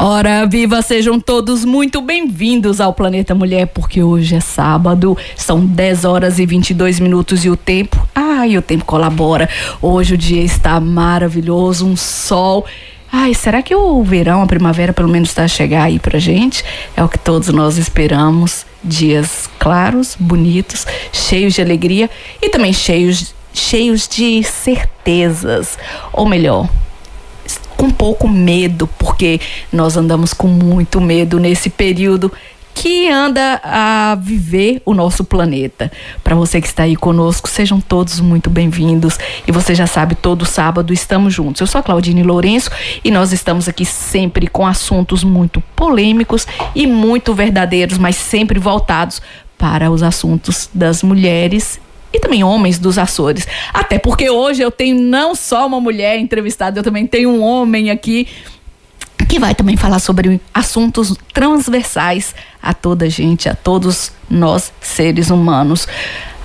Ora, viva, sejam todos muito bem-vindos ao Planeta Mulher, porque hoje é sábado, são 10 horas e 22 minutos e o tempo colabora. Hoje o dia está maravilhoso, um sol. Será que o verão, a primavera pelo menos está a chegar aí pra gente? É o que todos nós esperamos. Dias claros, bonitos, cheios de alegria e também cheios de certezas, ou melhor, com pouco medo, porque nós andamos com muito medo nesse período que anda a viver o nosso planeta. Para você que está aí conosco, sejam todos muito bem-vindos. E você já sabe, todo sábado estamos juntos. Eu sou a Claudine Lourenço e nós estamos aqui sempre com assuntos muito polêmicos e muito verdadeiros, mas sempre voltados para os assuntos das mulheres e também homens dos Açores. Até porque hoje eu tenho não só uma mulher entrevistada, eu também tenho um homem aqui que vai também falar sobre assuntos transversais a toda a gente, a todos nós seres humanos.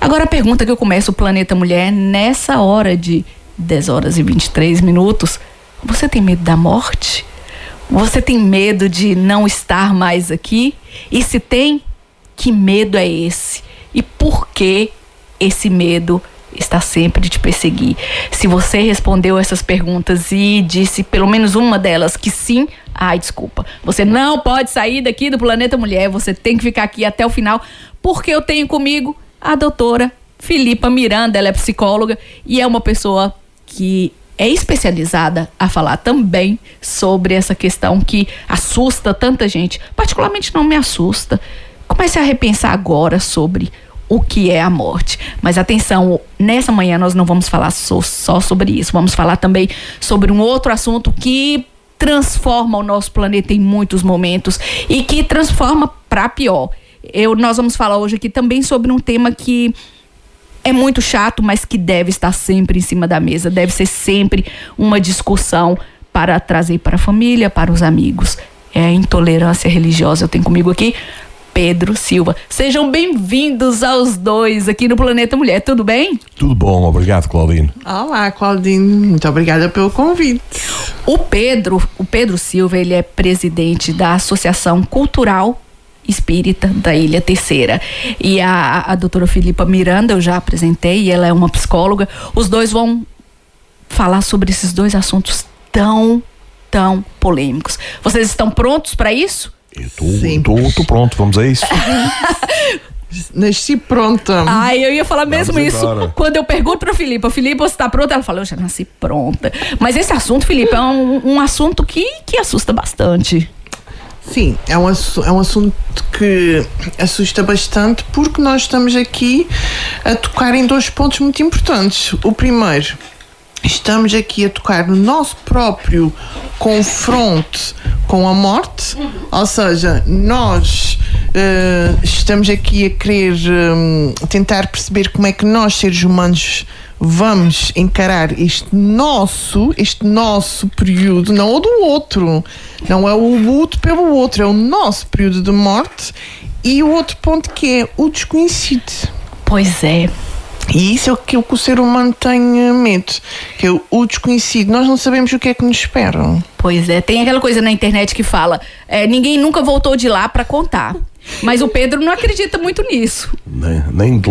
Agora a pergunta que eu começo o Planeta Mulher nessa hora de 10 horas e 23 minutos. Você tem medo da morte? Você tem medo de não estar mais aqui? E se tem, que medo é esse? E por que esse medo está sempre te perseguir? Se você respondeu essas perguntas e disse pelo menos uma delas que sim, desculpa, você não pode sair daqui do Planeta Mulher, você tem que ficar aqui até o final, porque eu tenho comigo a doutora Filipa Miranda. Ela é psicóloga e é uma pessoa que é especializada a falar também sobre essa questão que assusta tanta gente. Particularmente não me assusta. Comece a repensar agora sobre o que é a morte. Mas atenção, nessa manhã nós não vamos falar só sobre isso. Vamos falar também sobre um outro assunto que transforma o nosso planeta em muitos momentos e que transforma para pior. Nós vamos falar hoje aqui também sobre um tema que é muito chato, mas que deve estar sempre em cima da mesa. Deve ser sempre uma discussão para trazer para a família, para os amigos. É a intolerância religiosa. Eu tenho comigo aqui Pedro Silva. Sejam bem-vindos aos dois aqui no Planeta Mulher, tudo bem? Tudo bom, obrigado, Claudine. Olá, Claudine, muito obrigada pelo convite. O Pedro Silva, ele é presidente da Associação Cultural Espírita da Ilha Terceira. E a doutora Filipa Miranda, eu já apresentei, ela é uma psicóloga. Os dois vão falar sobre esses dois assuntos tão polêmicos. Vocês estão prontos para isso? Eu tô pronto, vamos a isso. Nasci pronta. Eu ia falar mesmo vamos isso. embora. Quando eu pergunto pra Filipa, você tá pronta? Ela fala, eu já nasci pronta. Mas esse assunto, Filipa, é um assunto que assusta bastante. Sim, é um assunto que assusta bastante porque nós estamos aqui a tocar em dois pontos muito importantes. O primeiro, estamos aqui a tocar no nosso próprio confronto com a morte, ou seja, nós estamos aqui a querer tentar perceber como é que nós, seres humanos, vamos encarar este nosso período, não o do outro, não é o luto pelo outro, é o nosso período de morte. E o outro ponto que é o desconhecido. Pois é. E isso é aquilo que o ser humano tem medo, que é o desconhecido. Nós não sabemos o que é que nos espera. Pois é, tem aquela coisa na internet que fala, ninguém nunca voltou de lá para contar. Mas o Pedro não acredita muito nisso. Nem de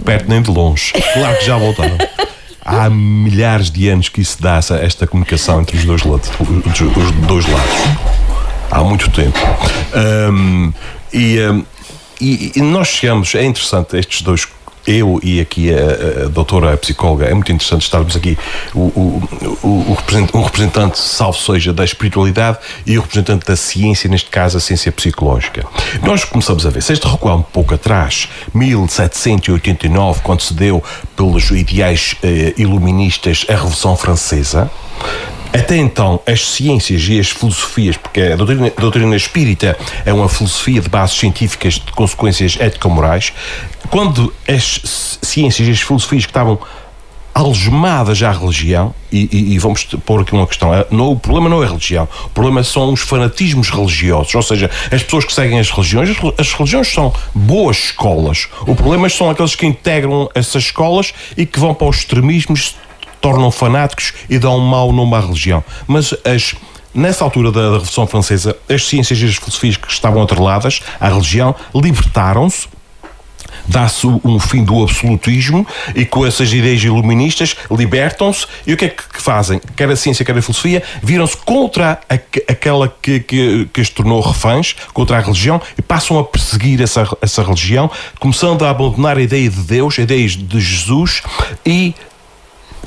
perto, nem de longe. Claro que já voltaram. Há milhares de anos que isso dá esta comunicação entre os dois lados. Há muito tempo. E nós chegamos, é interessante, estes dois, eu e aqui a doutora psicóloga, é muito interessante estarmos aqui um representante, salvo seja, da espiritualidade e o representante da ciência, neste caso a ciência psicológica. Nós começamos a ver, se este recuar um pouco atrás, 1789, quando se deu pelos ideais iluministas a Revolução Francesa. Até então, as ciências e as filosofias, porque a doutrina espírita é uma filosofia de bases científicas de consequências ético-morais, quando as ciências e as filosofias que estavam algemadas à religião, e vamos pôr aqui uma questão, o problema não é a religião, o problema são os fanatismos religiosos, ou seja, as pessoas que seguem as religiões são boas escolas, o problema são aqueles que integram essas escolas e que vão para os extremismos, tornam fanáticos e dão um mau nome à religião. Mas nessa altura da Revolução Francesa, as ciências e as filosofias que estavam atreladas à religião libertaram-se, dá-se um fim do absolutismo e com essas ideias iluministas libertam-se e o que é que fazem? Quer a ciência, quer a filosofia, viram-se contra aquela que as tornou reféns, contra a religião e passam a perseguir essa religião, começando a abandonar a ideia de Deus, a ideia de Jesus e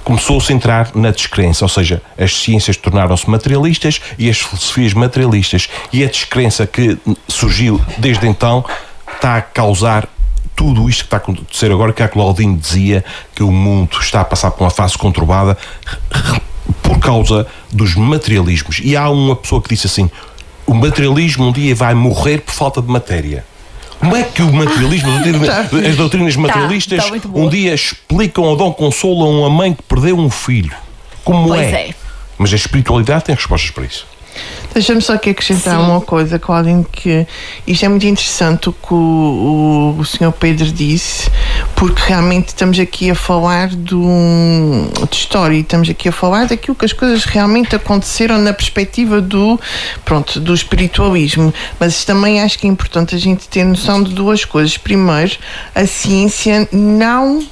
começou-se a entrar na descrença, ou seja, as ciências tornaram-se materialistas e as filosofias materialistas e a descrença que surgiu desde então está a causar tudo isto que está a acontecer agora, que a Claudine dizia que o mundo está a passar por uma fase conturbada por causa dos materialismos. E há uma pessoa que disse assim, o materialismo um dia vai morrer por falta de matéria. Como é que o materialismo, as doutrinas materialistas, um dia explicam ou dão consolo a uma mãe que perdeu um filho? Como é? Mas a espiritualidade tem respostas para isso. Deixa-me só aqui acrescentar uma coisa, Claudine, que isto é muito interessante o que o Sr. Pedro disse, porque realmente estamos aqui a falar de história e estamos aqui a falar daquilo que as coisas realmente aconteceram na perspectiva do espiritualismo. Mas também acho que é importante a gente ter noção de duas coisas. Primeiro, a ciência não...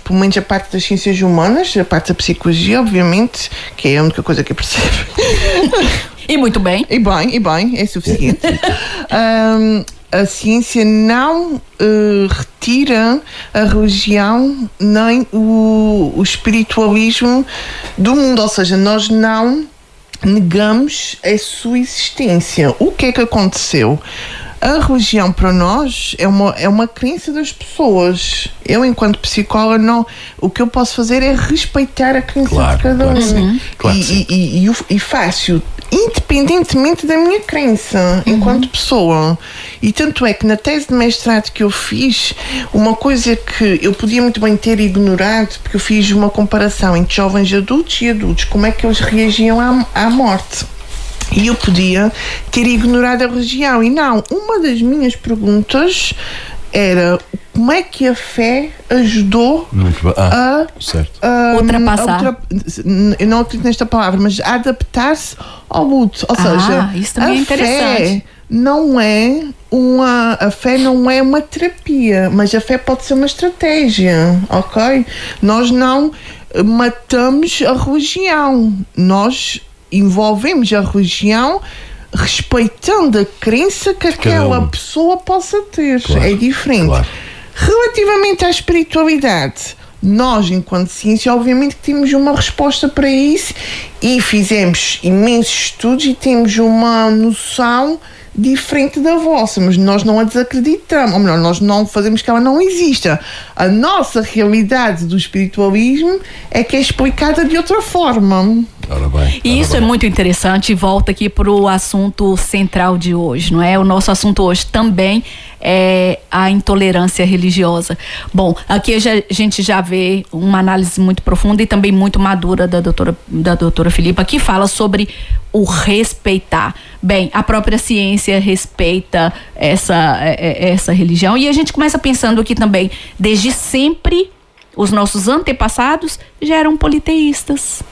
pelo menos a parte das ciências humanas, a parte da psicologia, obviamente, que é a única coisa que eu percebo. E muito bem. E bem, é suficiente. A ciência não retira a religião nem o espiritualismo do mundo, ou seja, nós não negamos a sua existência. O que é que aconteceu? A religião para nós é uma crença das pessoas. Eu, enquanto psicóloga, o que eu posso fazer é respeitar a crença de cada um. E faço independentemente da minha crença enquanto pessoa. E tanto é que na tese de mestrado que eu fiz, uma coisa que eu podia muito bem ter ignorado, porque eu fiz uma comparação entre jovens adultos e adultos, como é que eles reagiam à morte. E eu podia ter ignorado a religião. E não, uma das minhas perguntas era como é que a fé ajudou a ultrapassar. Eu não acredito nesta palavra, mas a adaptar-se ao luto. Ou seja, isso também é interessante. A fé não é uma terapia, mas a fé pode ser uma estratégia, ok? Nós não matamos a religião, nós envolvemos a religião respeitando a crença que aquela pessoa possa ter. É diferente. Relativamente à espiritualidade, nós, enquanto ciência, obviamente que temos uma resposta para isso e fizemos imensos estudos e temos uma noção diferente da vossa, mas nós não a desacreditamos, ou melhor, nós não fazemos que ela não exista. A nossa realidade do espiritualismo é que é explicada de outra forma. E isso é muito interessante e volta aqui para o assunto central de hoje, não é? O nosso assunto hoje também é a intolerância religiosa. Bom, aqui a gente já vê uma análise muito profunda e também muito madura da doutora Filipa, que fala sobre o respeitar. Bem, a própria ciência respeita essa religião e a gente começa pensando aqui também, desde sempre, os nossos antepassados já eram politeístas.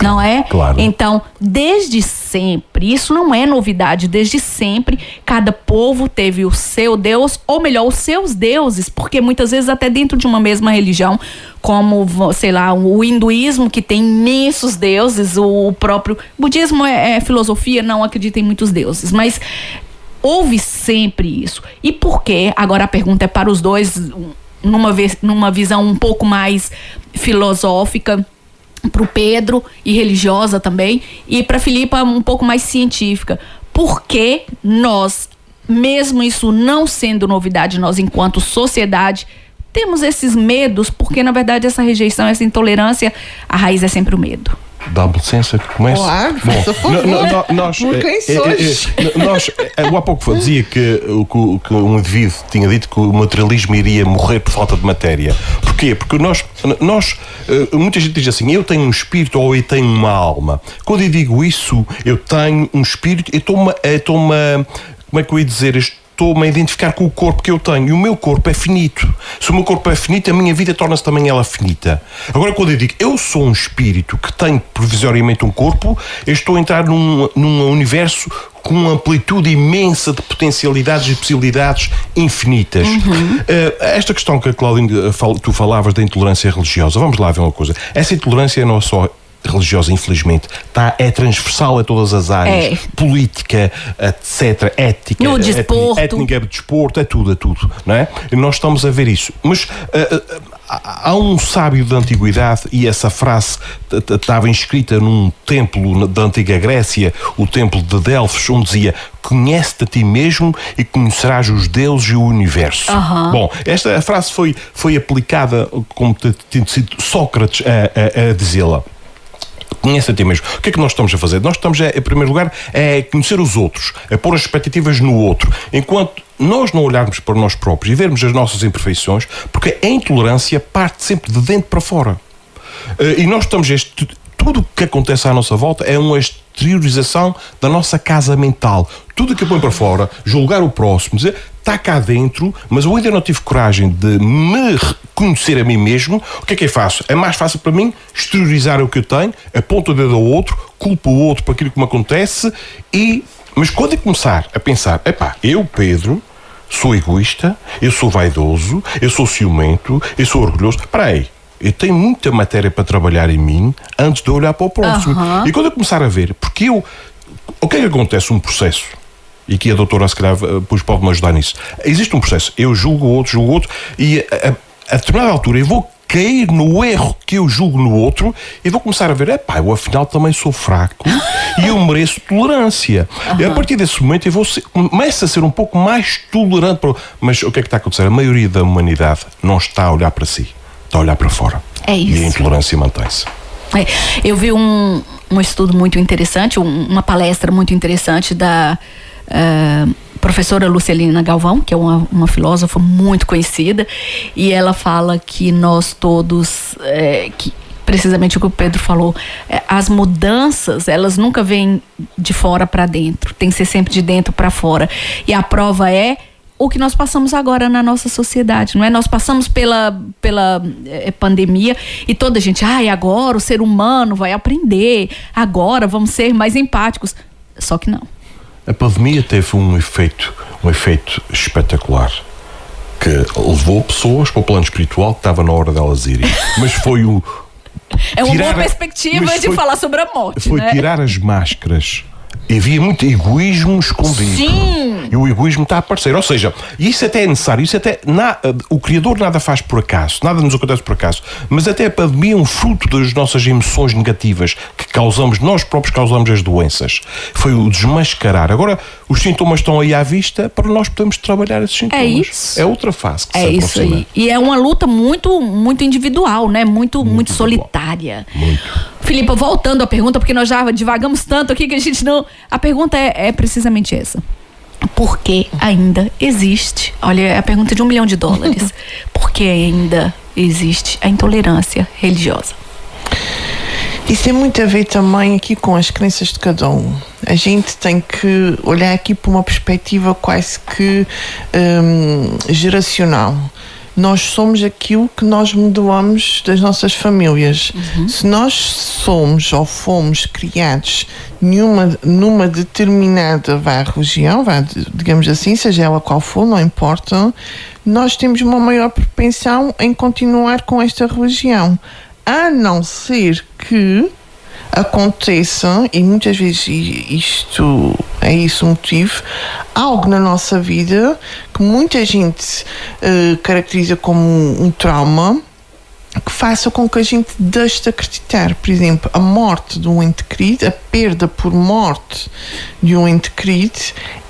Não é? Claro. Então, desde sempre, isso não é novidade, desde sempre, cada povo teve o seu Deus, ou melhor, os seus deuses, porque muitas vezes até dentro de uma mesma religião, como, sei lá, o hinduísmo, que tem imensos deuses, o próprio budismo é filosofia, não acredita em muitos deuses, mas houve sempre isso. E por quê? Agora a pergunta é para os dois, numa visão um pouco mais filosófica, para o Pedro e religiosa também, e para a Filipa um pouco mais científica. Por que nós, mesmo isso não sendo novidade, nós enquanto sociedade temos esses medos? Porque na verdade essa rejeição, essa intolerância, a raiz é sempre o medo. Dá-me licença que comece. Claro, nós, por quem sois? Eu há pouco dizia que um indivíduo tinha dito que o materialismo iria morrer por falta de matéria. Porquê? Porque nós muita gente diz assim, eu tenho um espírito ou eu tenho uma alma. Quando eu digo isso, eu tenho um espírito, como é que eu ia dizer, estou-me a identificar com o corpo que eu tenho. E o meu corpo é finito. Se o meu corpo é finito, a minha vida torna-se também ela finita. Agora, quando eu digo eu sou um espírito que tem provisoriamente um corpo, eu estou a entrar num universo com uma amplitude imensa de potencialidades e possibilidades infinitas. Esta questão que a Claudine, tu falavas da intolerância religiosa, vamos lá ver uma coisa. Essa intolerância não é só religiosa, infelizmente, é transversal a todas as áreas, política, etc., ética, no desporto, étnica, desporto, é tudo, não é? E nós estamos a ver isso. Mas há um sábio da antiguidade, e essa frase estava inscrita num templo da antiga Grécia, o templo de Delfos, onde dizia: conhece-te a ti mesmo e conhecerás os deuses e o universo. Bom, esta frase foi aplicada, como tem sido Sócrates a dizê-la. Conhece a ti mesmo. O que é que nós estamos a fazer? Nós estamos, em primeiro lugar, a conhecer os outros, a pôr as expectativas no outro. Enquanto nós não olharmos para nós próprios e vermos as nossas imperfeições, porque a intolerância parte sempre de dentro para fora. E nós estamos... Tudo o que acontece à nossa volta é uma exteriorização da nossa casa mental. Tudo o que eu ponho para fora, julgar o próximo, dizer, está cá dentro, mas eu ainda não tive coragem de me reconhecer a mim mesmo. O que é faço? É mais fácil para mim exteriorizar o que eu tenho, aponto o dedo ao outro, culpo o outro por aquilo que me acontece, mas quando eu começar a pensar, eu, Pedro, sou egoísta, eu sou vaidoso, eu sou ciumento, eu sou orgulhoso, espera aí. Eu tenho muita matéria para trabalhar em mim antes de olhar para o próximo. E quando eu começar a ver, porque o que é que acontece? Um processo. E aqui a doutora, se calhar, pode-me ajudar nisso. Existe um processo. Eu julgo o outro, e a determinada altura eu vou cair no erro que eu julgo no outro e vou começar a ver, eu afinal também sou fraco e eu mereço tolerância. E a partir desse momento eu começo a ser um pouco mais tolerante. Mas o que é que está a acontecer? A maioria da humanidade não está a olhar para si. Está a olhar para fora. É isso. E a intolerância mantém-se. Eu vi um estudo muito interessante, uma palestra muito interessante da professora Lucilena Galvão, que é uma filósofa muito conhecida, e ela fala que nós todos, que precisamente o que o Pedro falou, as mudanças, elas nunca vêm de fora para dentro, tem que ser sempre de dentro para fora. E a prova é o que nós passamos agora na nossa sociedade, não é? Nós passamos pela pandemia e toda a gente, agora o ser humano vai aprender, agora vamos ser mais empáticos. Só que não. A pandemia teve um efeito espetacular, que levou pessoas para o plano espiritual que estava na hora delas irem. Mas foi uma boa perspectiva de falar sobre a morte, foi tirar as máscaras. E havia muito egoísmo escondido. Sim. E o egoísmo está a aparecer. Ou seja, isso até é necessário. O Criador nada faz por acaso. Nada nos acontece por acaso. Mas até a pandemia é um fruto das nossas emoções negativas que nós próprios causamos as doenças. Foi o desmascarar. Agora, os sintomas estão aí à vista para nós podermos trabalhar esses sintomas. É isso. É outra fase que se aproxima. É isso aí. E é uma luta muito, muito individual, né? Muito solitária. Muito. Filipa, voltando à pergunta, porque nós já divagamos tanto aqui que a gente não... A pergunta é precisamente essa. Por que ainda existe... Olha, é a pergunta de $1 milhão. Por que ainda existe a intolerância religiosa? Isso tem muito a ver também aqui com as crenças de cada um. A gente tem que olhar aqui para uma perspectiva quase que geracional. Nós somos aquilo que nós modelamos das nossas famílias. Se nós somos ou fomos criados numa determinada religião, digamos assim, seja ela qual for, não importa, nós temos uma maior propensão em continuar com esta religião. A não ser que aconteça, e muitas vezes isto é isso o motivo, algo na nossa vida que muita gente caracteriza como um trauma, que faça com que a gente deixe de acreditar. Por exemplo, a morte de um ente querido, a perda por morte de um ente querido,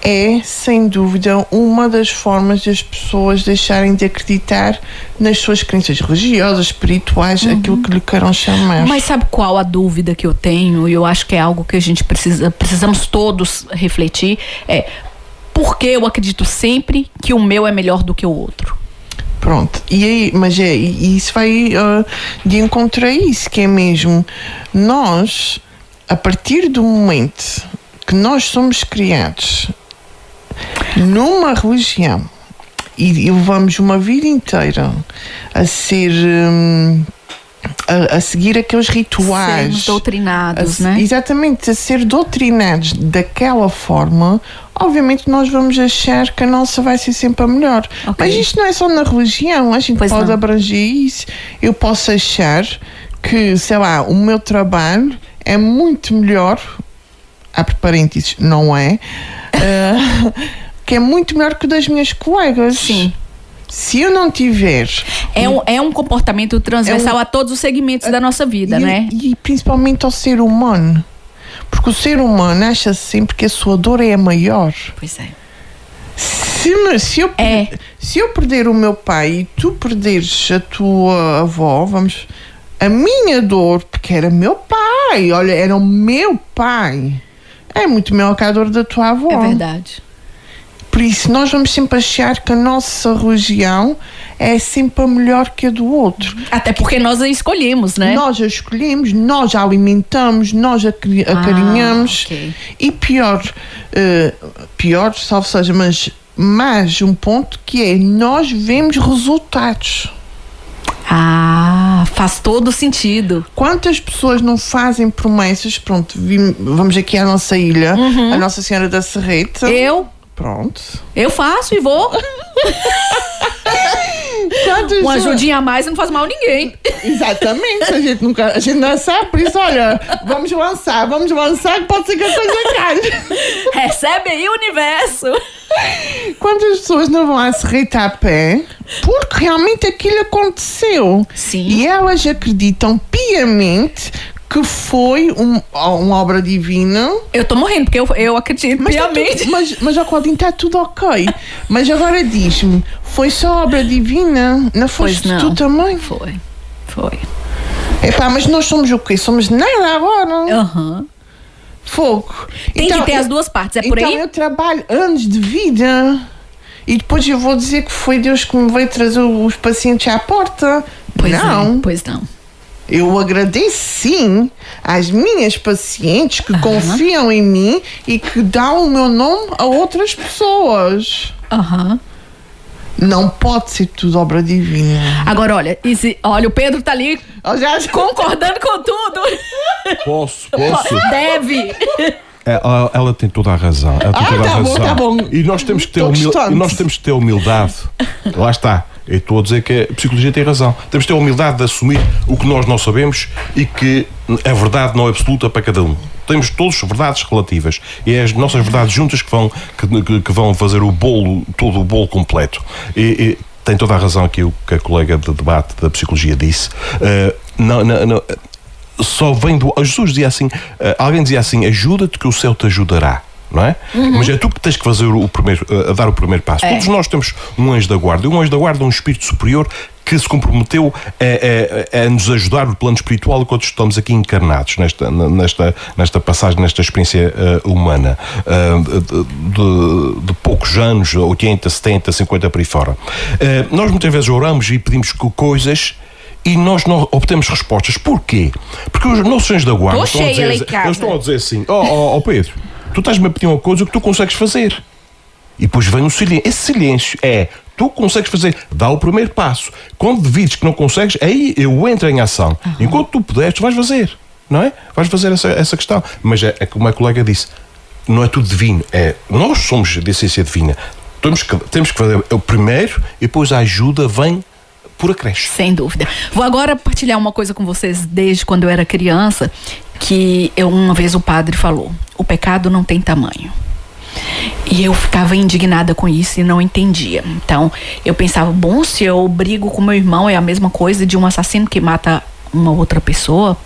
é, sem dúvida, uma das formas das pessoas deixarem de acreditar nas suas crenças religiosas, espirituais, aquilo que lhe queiram chamar. Mas sabe qual a dúvida que eu tenho? E eu acho que é algo que a gente precisamos todos refletir, por que eu acredito sempre que o meu é melhor do que o outro? Pronto, e aí, mas isso vai de encontro a isso, que é mesmo nós, a partir do momento que nós somos criados numa religião e levamos uma vida inteira a ser a seguir aqueles rituais, sermos doutrinados, né? Exatamente, a ser doutrinados daquela forma, obviamente nós vamos achar que a nossa vai ser sempre a melhor. Ok. Mas isto não é só na religião, a gente Pois pode não. abranger isso. Eu posso achar que, sei lá, o meu trabalho é muito melhor, abre parênteses, não é, que é muito melhor que o das minhas colegas. Sim. Se eu não tiver... É um comportamento transversal a todos os segmentos da nossa vida, né? E principalmente ao ser humano. Porque o ser humano acha sempre que a sua dor é a maior. Pois é. Se eu perder o meu pai e tu perderes a tua avó, a minha dor, porque era meu pai, olha, era o meu pai, é muito maior que a dor da tua avó. É verdade. Por isso, nós vamos sempre achar que a nossa religião é sempre a melhor que a do outro. Até porque nós a escolhemos, né? Nós a escolhemos, nós a alimentamos, nós a acarinhamos. Ok. E pior, salvo seja, mas mais um ponto que é, nós vemos resultados. Faz todo sentido. Quantas pessoas não fazem promessas? Pronto, vamos aqui à nossa ilha, a Nossa Senhora da Serreta. Pronto. Eu faço e vou. Uma ajudinha a mais não faz mal a ninguém. Exatamente, a gente não sabe, por isso, olha, vamos lançar, que pode ser que a coisa caia. Recebe aí o universo. Quantas pessoas não vão à Serreta a pé porque realmente aquilo aconteceu? Sim. E elas acreditam piamente que foi uma obra divina. Eu tô morrendo, porque eu acredito piamente. Mas ó, Claudinho, está tudo ok. Mas agora diz-me, foi só obra divina? Não foste tu também? Foi. Epá, mas nós somos o quê? Somos nada agora. Fogo. Tem que ter as duas partes, é por aí? Então eu trabalho anos de vida e depois eu vou dizer que foi Deus que me veio trazer os pacientes à porta. Pois não. Eu agradeço sim às minhas pacientes que confiam em mim e que dão o meu nome a outras pessoas. Não pode ser tudo obra divina. Agora, olha, o Pedro tá ali concordando com tudo. Posso? Deve. Ela tem toda a razão. Tá bom. E nós temos que ter humildade. Lá está. Eu estou a dizer que a psicologia tem razão. Temos que ter a humildade de assumir o que nós não sabemos e que a verdade não é absoluta para cada um. Temos todos verdades relativas e é as nossas verdades juntas que vão fazer todo o bolo completo. E tem toda a razão aqui o que a colega de debate da psicologia disse. Só vem do... Jesus dizia assim, alguém dizia assim, ajuda-te que o céu te ajudará. Não é? Mas é tu que tens que fazer a dar o primeiro passo. Todos nós temos um anjo da guarda. E um anjo da guarda é um espírito superior que se comprometeu a nos ajudar no plano espiritual enquanto estamos aqui encarnados nesta passagem, nesta experiência humana de poucos anos, 80, 70, 50 por aí fora. Nós muitas vezes oramos e pedimos coisas e nós não obtemos respostas. Porquê? Porque os nossos anjos da guarda estão a dizer assim, Pedro, tu estás-me a pedir uma coisa que tu consegues fazer. E depois vem o silêncio. Esse silêncio tu consegues fazer, dá o primeiro passo. Quando devides que não consegues, aí eu entro em ação. Enquanto tu puderes, tu vais fazer, não é? Vais fazer essa questão. Mas é como a colega disse, não é tudo divino. Nós somos de essência divina. Temos que fazer o primeiro e depois a ajuda vem por acréscimo. Sem dúvida. Vou agora partilhar uma coisa com vocês desde quando eu era criança, que uma vez o padre falou, o pecado não tem tamanho. E eu ficava indignada com isso e não entendia. Então, eu pensava, se eu brigo com meu irmão é a mesma coisa de um assassino que mata uma outra pessoa.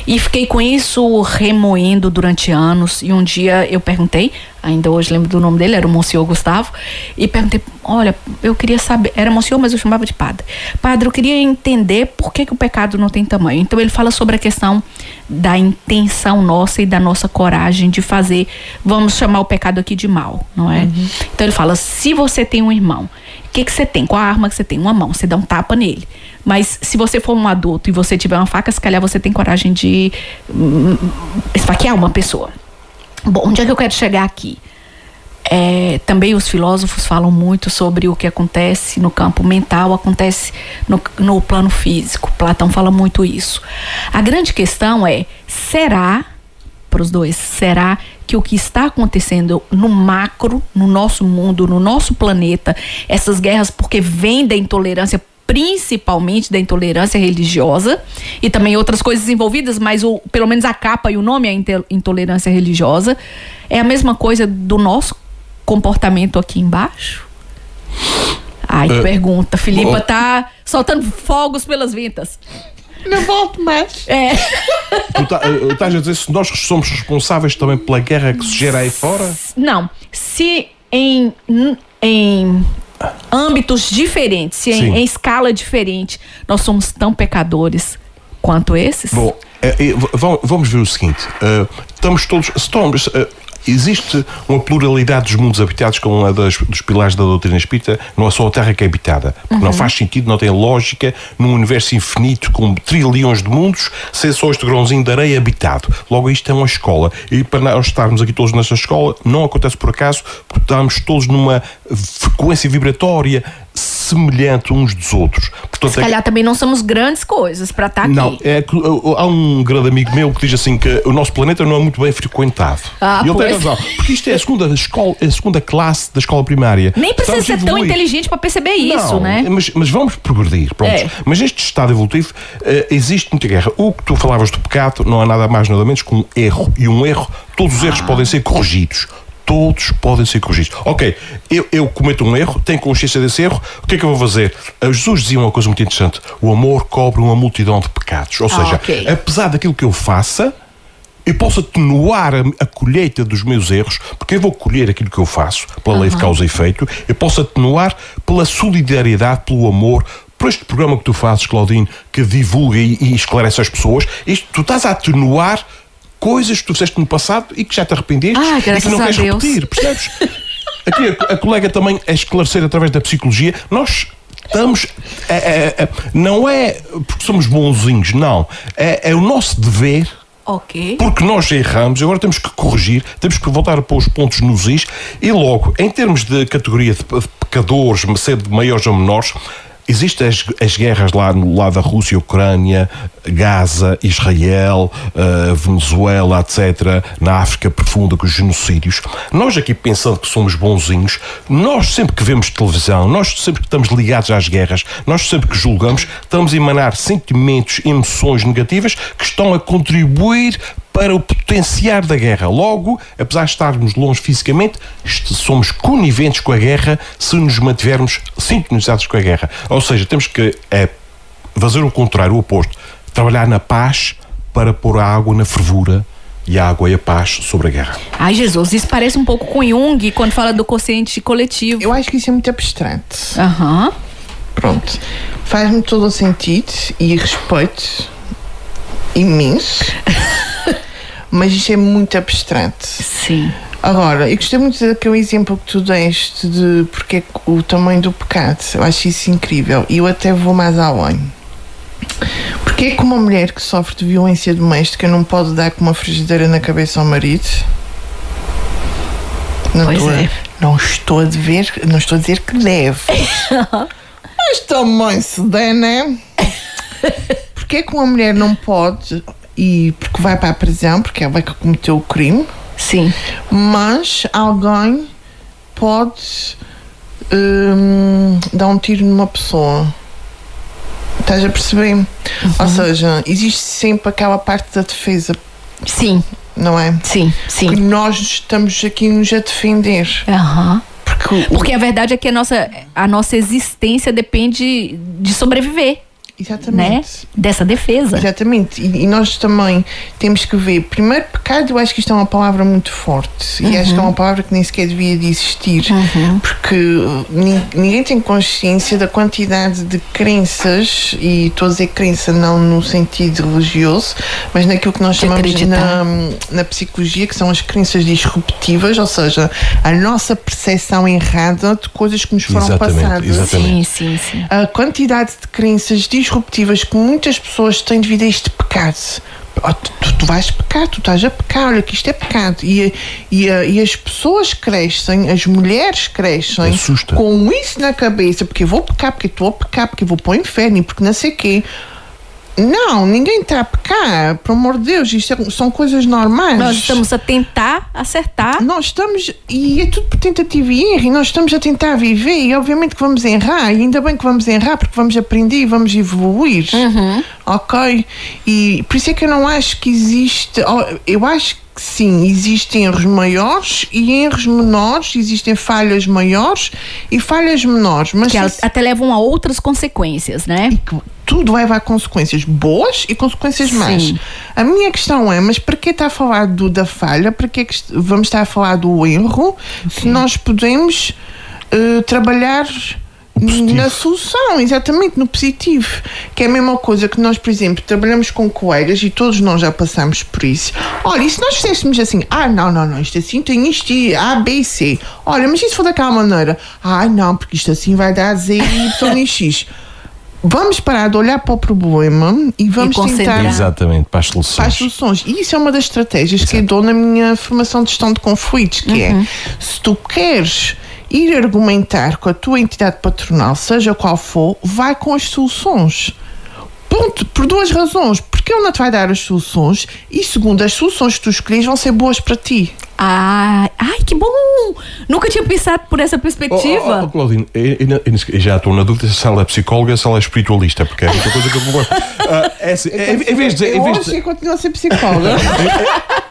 E fiquei com isso remoendo durante anos. E um dia eu perguntei, ainda hoje lembro do nome dele, era o Monsenhor Gustavo, e perguntei, olha, eu queria saber, era Monsenhor, mas eu chamava de padre. Padre, eu queria entender por que o pecado não tem tamanho. Então ele fala sobre a questão da intenção nossa e da nossa coragem de fazer, vamos chamar o pecado aqui de mal, não é? Então ele fala, se você tem um irmão, o que você tem? Qual a arma que você tem? Uma mão, você dá um tapa nele. Mas se você for um adulto e você tiver uma faca, se calhar você tem coragem de esfaquear uma pessoa. Bom, onde é que eu quero chegar aqui? Também os filósofos falam muito sobre o que acontece no campo mental, acontece no plano físico. Platão fala muito isso. A grande questão é, será, para os dois, será que o que está acontecendo no macro, no nosso mundo, no nosso planeta, essas guerras porque vêm da intolerância, principalmente da intolerância religiosa e também outras coisas envolvidas, mas pelo menos a capa e o nome é intolerância religiosa, é a mesma coisa do nosso comportamento aqui embaixo? Ai, pergunta. Filipa tá soltando fogos pelas ventas. Não volto mais. Tu estás a dizer se nós somos responsáveis também pela guerra que se gera aí fora? Não. Se em âmbitos diferentes, se em escala diferente, nós somos tão pecadores quanto esses? Bom, vamos ver o seguinte. Existe uma pluralidade dos mundos habitados, como um dos pilares da doutrina espírita. Não é só a Terra que é habitada, porque não faz sentido, não tem lógica num universo infinito com trilhões de mundos ser só este grãozinho de areia habitado. Logo, isto é uma escola, e para nós estarmos aqui todos nesta escola não acontece por acaso, porque estamos todos numa frequência vibratória semelhante uns dos outros. Portanto, se calhar também não somos grandes coisas para estar aqui. Não, há um grande amigo meu que diz assim que o nosso planeta não é muito bem frequentado. E ele tem razão, porque isto é a segunda classe da escola primária. Nem precisa ser tão inteligente para perceber isso, né? Mas vamos progredir, pronto. Mas neste estado evolutivo existe muita guerra. O que tu falavas do pecado não é nada mais nada menos que um erro. E um erro, todos os erros podem ser corrigidos. Todos podem ser corrigidos. Ok, eu cometo um erro, tenho consciência desse erro, o que é que eu vou fazer? Jesus dizia uma coisa muito interessante: o amor cobre uma multidão de pecados. Ou seja, apesar daquilo que eu faça, eu posso atenuar a colheita dos meus erros, porque eu vou colher aquilo que eu faço, pela lei de causa e efeito. Eu posso atenuar pela solidariedade, pelo amor, por este programa que tu fazes, Claudine, que divulga e esclarece as pessoas. Tu estás a atenuar coisas que tu fizeste no passado e que já te arrependeste e que não queres repetir, percebes? Aqui a colega também a esclarecer através da psicologia. Nós estamos não é porque somos bonzinhos, não, é o nosso dever. Porque nós erramos, agora temos que corrigir, temos que voltar a pôr os pontos nos is. E logo, em termos de categoria de pecadores, sendo maiores ou menores, existem as guerras lá no lado da Rússia, Ucrânia, Gaza, Israel, Venezuela, etc., na África profunda, com os genocídios. Nós aqui, pensando que somos bonzinhos, nós sempre que vemos televisão, nós sempre que estamos ligados às guerras, nós sempre que julgamos, estamos a emanar sentimentos, emoções negativas que estão a contribuir para o potenciar da guerra. Logo, apesar de estarmos longe fisicamente, somos coniventes com a guerra se nos mantivermos sintonizados com a guerra. Ou seja, temos que fazer o contrário, o oposto. Trabalhar na paz para pôr a água na fervura e a água e a paz sobre a guerra. Ai, Jesus, isso parece um pouco com Jung quando fala do consciente coletivo. Eu acho que isso é muito abstrato. Pronto. Faz-me todo o sentido e respeito imenso. Mas isto é muito abstrato. Sim. Agora, eu gostei muito daquele exemplo que tu deste de porque é o tamanho do pecado. Eu acho isso incrível. E eu até vou mais além. Porque é que uma mulher que sofre de violência doméstica não pode dar com uma frigideira na cabeça ao marido? Não estou a dizer que deve. Mas também se der, né? Porque é que uma mulher não pode... E porque vai para a prisão, porque ela vai que cometeu o crime. Sim. Mas alguém pode dar um tiro numa pessoa. Estás a perceber? Ou seja, existe sempre aquela parte da defesa. Sim. Não é? Sim, sim. Que nós estamos aqui nos a defender. Porque a verdade é que a nossa existência depende de sobreviver. Exatamente. Né? Dessa defesa. Exatamente. E nós também temos que ver. Primeiro, pecado, eu acho que isto é uma palavra muito forte. E acho que é uma palavra que nem sequer devia de existir. Porque ninguém tem consciência da quantidade de crenças, e estou a dizer crença não no sentido religioso, mas naquilo que nós chamamos na psicologia, que são as crenças disruptivas, ou seja, a nossa percepção errada de coisas que nos foram passadas. Exatamente. Sim. A quantidade de crenças disruptivas que muitas pessoas têm devido a este pecado. Tu vais pecar, tu estás a pecar, olha que isto é pecado. E as pessoas crescem, as mulheres crescem Assusta. com isso na cabeça, porque eu vou pecar, porque estou a pecar, porque eu vou para o inferno, porque não sei o quê. Não, ninguém está a pecar, pelo amor de Deus, isto são coisas normais. Nós estamos a tentar acertar. Nós estamos, e é tudo por tentativa e erro, e nós estamos a tentar viver, e obviamente que vamos errar, e ainda bem que vamos errar, porque vamos aprender e vamos evoluir, ok? E por isso é que eu não acho que existe, eu acho que sim, existem erros maiores e erros menores, existem falhas maiores e falhas menores, mas Que até levam a outras consequências, né? tudo leva a consequências boas e consequências más. Sim. A minha questão é, mas para que está a falar da falha? Para que vamos estar a falar do erro? Se nós podemos trabalhar na solução, exatamente, no positivo. Que é a mesma coisa que nós, por exemplo, trabalhamos com colegas e todos nós já passamos por isso. Olha, e se nós fizéssemos assim, não, isto assim tem isto e A, B e C. Olha, mas e se for daquela maneira? Não, porque isto assim vai dar Z, Y e X. Vamos parar de olhar para o problema e vamos tentar... Exatamente, para as soluções. Para as soluções. E isso é uma das estratégias que eu dou na minha formação de gestão de conflitos, que é, se tu queres ir argumentar com a tua entidade patronal, seja qual for, vai com as soluções. Ponto. Por duas razões. Porque ele não te vai dar as soluções e, segundo, as soluções que tu escolhes vão ser boas para ti. Ai, que bom! Nunca tinha pensado por essa perspectiva. Claudine, eu já estou na dúvida se ela é psicóloga, se ela é espiritualista, porque é muita coisa que eu vou... Em vez de dizer... Eu continuo a ser psicóloga.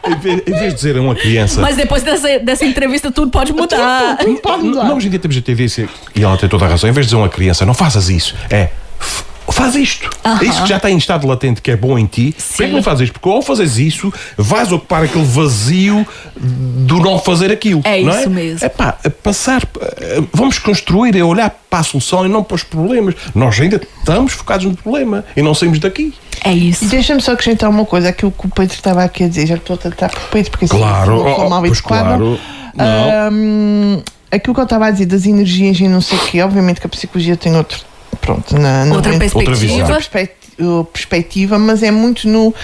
Em vez de dizer a uma criança... Mas depois dessa entrevista tudo pode mudar. Tudo pode mudar. Não, hoje em dia temos a tendência, e ela tem toda a razão, em vez de dizer a uma criança, não faças isso, faz isto. É isso que já está em estado latente, que é bom em ti. Por que não fazes? Porque ao fazeres isso, vais ocupar aquele vazio do não fazer aquilo. É não isso mesmo. Vamos construir, olhar para a solução e não para os problemas. Nós ainda estamos focados no problema e não saímos daqui. É isso. E deixa-me só acrescentar uma coisa, aquilo que o Pedro estava aqui a dizer, já estou a tratar por Pedro, porque Claro, pois claro. Aquilo que eu estava a dizer das energias e não sei o quê, obviamente que a psicologia tem outra perspectiva, mas é muito no...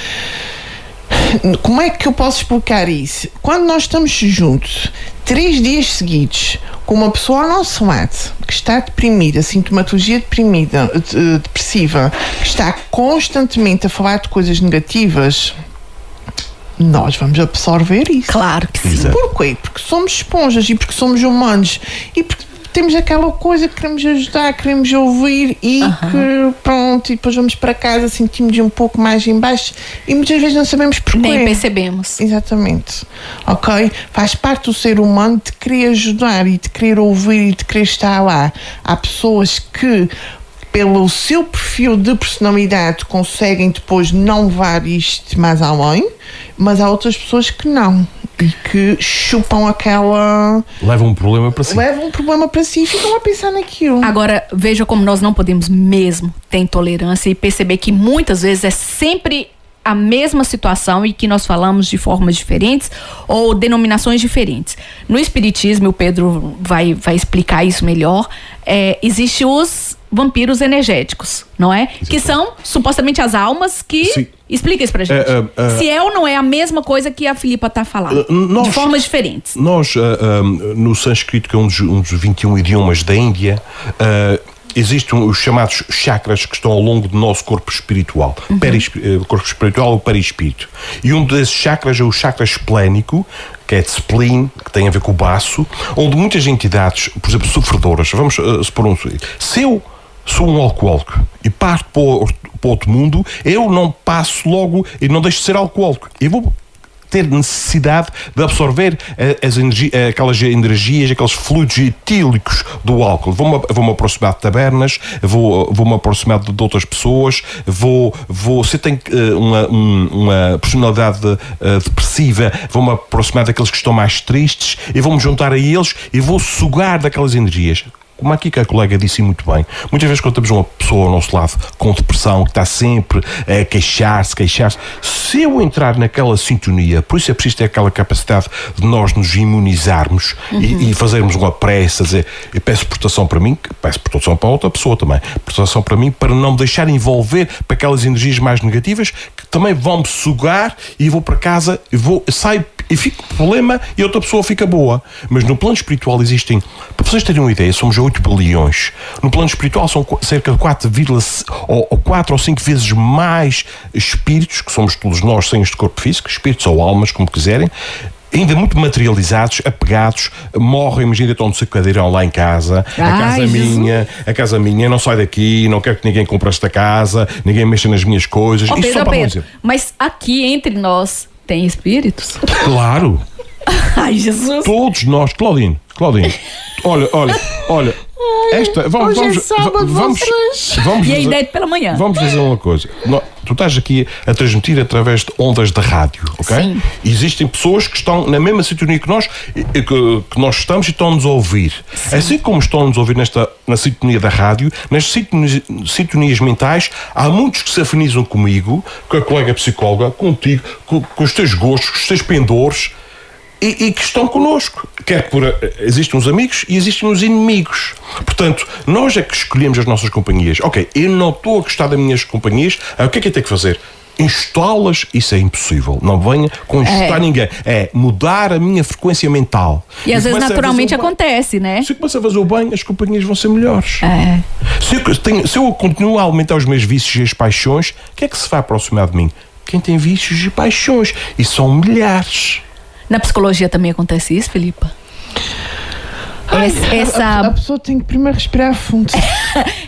Como é que eu posso explicar isso? Quando nós estamos juntos 3 dias seguidos com uma pessoa ao nosso lado que está deprimida, sintomatologia depressiva, que está constantemente a falar de coisas negativas, nós vamos absorver isso. Claro que sim. Exato. Porquê? Porque somos esponjas e porque somos humanos e porque temos aquela coisa que queremos ajudar, queremos ouvir e que pronto, e depois vamos para casa, sentimos-nos um pouco mais em baixo e muitas vezes não sabemos porquê. Nem percebemos. Exatamente. Ok? Faz parte do ser humano de querer ajudar e de querer ouvir e de querer estar lá. Há pessoas que, pelo seu perfil de personalidade, conseguem depois não levar isto mais além, mas há outras pessoas que não. E que chupam aquela... Levam um problema para si. E ficam a pensar naquilo. Agora, veja como nós não podemos mesmo ter intolerância e perceber que muitas vezes é sempre a mesma situação e que nós falamos de formas diferentes ou denominações diferentes. No Espiritismo, o Pedro vai explicar isso melhor, existem os vampiros energéticos, não é? Exatamente. Que são supostamente as almas que... Sim. Explica isso pra gente. Se é ou não é a mesma coisa que a Filipa está falando, de formas diferentes. Nós, no sânscrito, que é um dos 21 idiomas da Índia, existem os chamados chakras que estão ao longo do nosso corpo espiritual. Corpo espiritual ou perispírito. E um desses chakras é o chakra esplénico, que é de spleen, que tem a ver com o baço, onde muitas entidades, por exemplo, sofredoras, vamos supor se eu sou um alcoólico e parto para outro mundo, eu não passo logo e não deixo de ser alcoólico. Eu vou ter necessidade de absorver aquelas energias, aqueles fluidos etílicos do álcool. Vou-me aproximar de tabernas, vou-me aproximar de outras pessoas, se eu tenho uma personalidade depressiva, vou-me aproximar daqueles que estão mais tristes e vou-me juntar a eles e vou sugar daquelas energias. Como aqui que a colega disse muito bem, muitas vezes quando temos uma pessoa ao nosso lado com depressão, que está sempre a queixar-se, se eu entrar naquela sintonia, por isso é preciso ter aquela capacidade de nós nos imunizarmos e fazermos uma prece, a dizer, eu peço proteção para mim, peço proteção para outra pessoa também, proteção para mim, para não me deixar envolver para aquelas energias mais negativas que também vão-me sugar e vou para casa, saio e fico com problema e outra pessoa fica boa. Mas no plano espiritual existem, para vocês terem uma ideia, somos 8 bilhões. No plano espiritual são cerca de 4 ou 5 vezes mais espíritos, que somos todos nós sem este corpo físico, espíritos ou almas, como quiserem, ainda muito materializados, apegados, morrem, imagina, estão no seu cadeirão lá em casa, a casa minha, não sai daqui, não quero que ninguém compre esta casa, ninguém mexa nas minhas coisas. Isso só para dizer. Mas aqui entre nós tem espíritos? Claro. Ai, Jesus. Todos nós, Claudine, olha, esta, vamos, e ainda é pela manhã. Vamos dizer uma coisa. Tu estás aqui a transmitir através de ondas de rádio, ok? Sim. Existem pessoas que estão na mesma sintonia que nós estamos e estão-nos a ouvir. Sim. Assim como estão-nos a ouvir na sintonia da rádio, nas sintonias mentais, há muitos que se afinizam comigo, com a colega psicóloga, contigo, com os teus gostos, com os teus pendores, e que estão connosco. Existem os amigos e existem os inimigos. Portanto, nós é que escolhemos as nossas companhias. Ok, eu não estou a gostar das minhas companhias, o que é que eu tenho que fazer? Instalá-las, isso é impossível. Não venha com instar ninguém. É mudar a minha frequência mental. E às vezes naturalmente acontece, né? Se eu começar a fazer o bem, as companhias vão ser melhores. É. Se eu continuo a aumentar os meus vícios e as paixões, o que é que se vai aproximar de mim? Quem tem vícios e paixões. E são milhares. Na psicologia também acontece isso, Filipa? A pessoa tem que primeiro respirar fundo.